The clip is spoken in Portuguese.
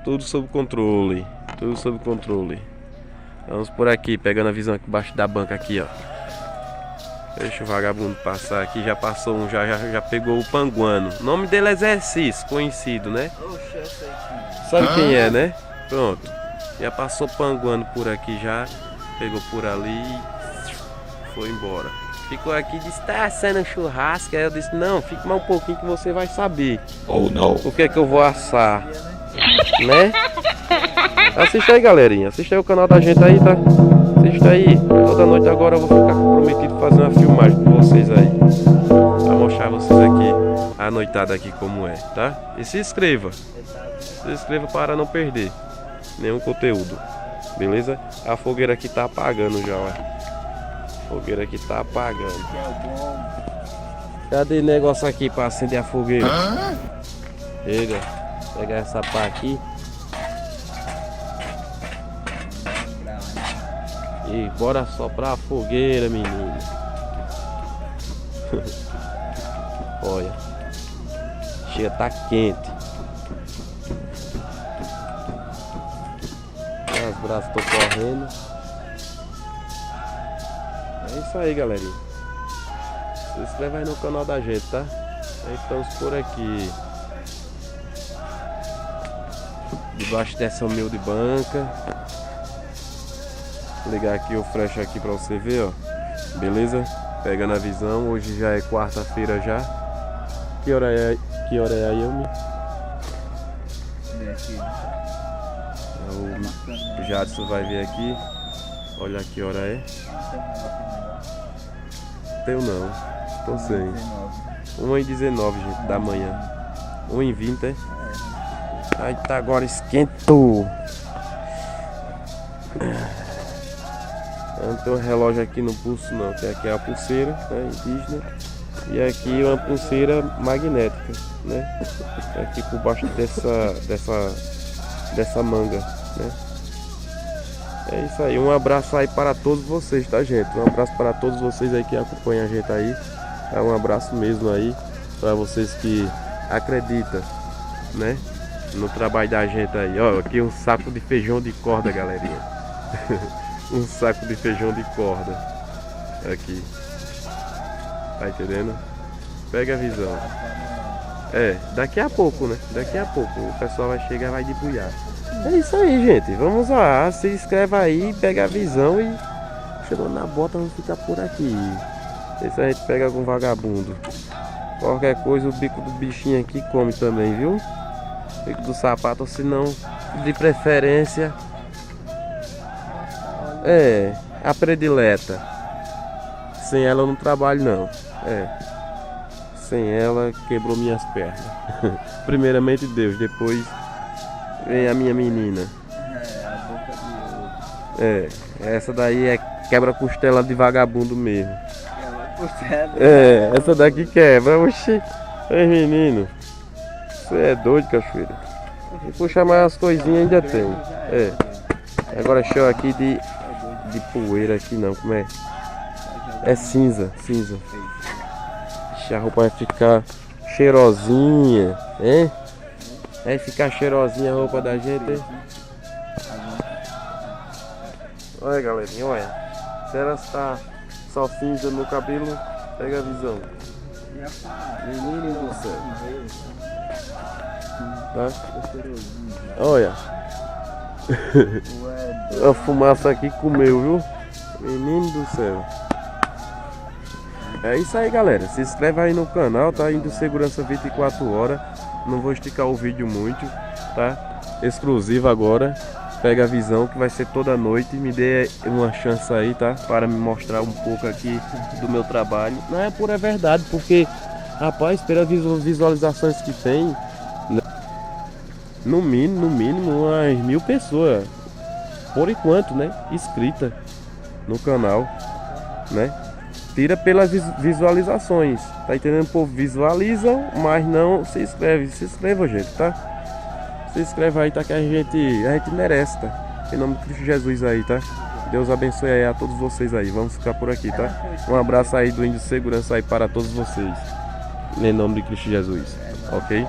Tudo sob controle. Tudo sob controle. Vamos por aqui, pegando a visão aqui embaixo da banca aqui, ó. Deixa o vagabundo passar aqui. Já passou um, já pegou o panguano. O nome dele é Zé Cis, conhecido, né? Sabe quem é, né? Pronto. Já passou panguano por aqui já. Pegou por ali e foi embora. Ficou aqui e disse, tá assando churrasco. Aí eu disse, não, fique mais um pouquinho que você vai saber. Oh, não. O que é que eu vou assar, né? Assista aí, galerinha. Assista aí o canal da gente aí, tá? Assista aí. Toda noite agora eu vou ficar comprometido fazer uma filmagem com vocês aí. Pra mostrar vocês aqui, a noitada aqui como é, tá? E se inscreva. Se inscreva para não perder nenhum conteúdo. Beleza? A fogueira aqui tá apagando já, ó. A fogueira aqui tá apagando. Cadê negócio aqui pra acender a fogueira? Chega. Pegar essa pá aqui. E bora soprar a fogueira, menino. Olha. Chega, tá quente. Os braços estão correndo. É isso aí, galerinha. Se inscreve aí no canal da gente, tá? Aí estamos por aqui. Debaixo dessa humilde banca. Vou ligar aqui o flash aqui pra você ver, ó. Beleza? Pegando a visão. Hoje já é quarta-feira já. Que hora é aí, Yumi? O Jadson vai ver aqui. Olha que hora é. Teu não. Tô sem. 1h19, gente, da manhã. 1h20, é? Aí tá, agora esquentou. Eu não tenho um relógio aqui no pulso não, que aqui é a pulseira, né, indígena. E aqui é uma pulseira magnética, né? Aqui por baixo dessa manga, né? É isso aí, um abraço aí para todos vocês, tá, gente? Um abraço para todos vocês aí que acompanham a gente aí. É um abraço mesmo aí para vocês que acreditam, né, no trabalho da gente aí. Ó, aqui um saco de feijão de corda, galerinha. Um saco de feijão de corda aqui. Tá entendendo? Pega a visão. É, daqui a pouco, né? Daqui a pouco o pessoal vai chegar e vai debulhar. É isso aí, gente. Vamos lá. Se inscreve aí, pega a visão e chegou na bota, vamos ficar por aqui. Vê se a gente pega algum vagabundo. Qualquer coisa, o bico do bichinho aqui come também, viu? Bico do sapato, ou se não, de preferência, é a predileta. Sem ela eu não trabalho não. É. Sem ela quebrou minhas pernas. Primeiramente Deus, depois vem a minha menina. É, essa daí é quebra-costela de vagabundo mesmo. É, essa daqui quebra. Oxi, ei menino, você é doido, cachoeira. Se puxar mais as coisinhas ainda tem. É. Agora show aqui de poeira aqui não, como é? É cinza. A roupa vai ficar cheirosinha, hein? Vai ficar cheirosinha a roupa da gente, hein? Olha, galerinha, olha. Se ela está só cinza no cabelo, pega a visão. Menino do céu. Tá? Olha. A fumaça aqui comeu, viu? Menino do céu. É isso aí, galera. Se inscreve aí no canal, tá? Indo Segurança 24 horas. Não vou esticar o vídeo muito, tá? Exclusivo agora. Pega a visão que vai ser toda noite. Me dê uma chance aí, tá? Para me mostrar um pouco aqui do meu trabalho. Não é pura verdade, porque, rapaz, pelas visualizações que tem, né? No mínimo umas 1000 pessoas, por enquanto, né? Inscrita no canal, né? Tira pelas visualizações, tá entendendo? O povo visualiza, mas não se inscreve. Se inscreva, gente, tá? Se inscreve aí, tá? Que a gente merece, tá? Em nome de Cristo Jesus aí, tá? Deus abençoe aí a todos vocês aí. Vamos ficar por aqui, tá? Um abraço aí do Índio Segurança aí para todos vocês. Em nome de Cristo Jesus, ok?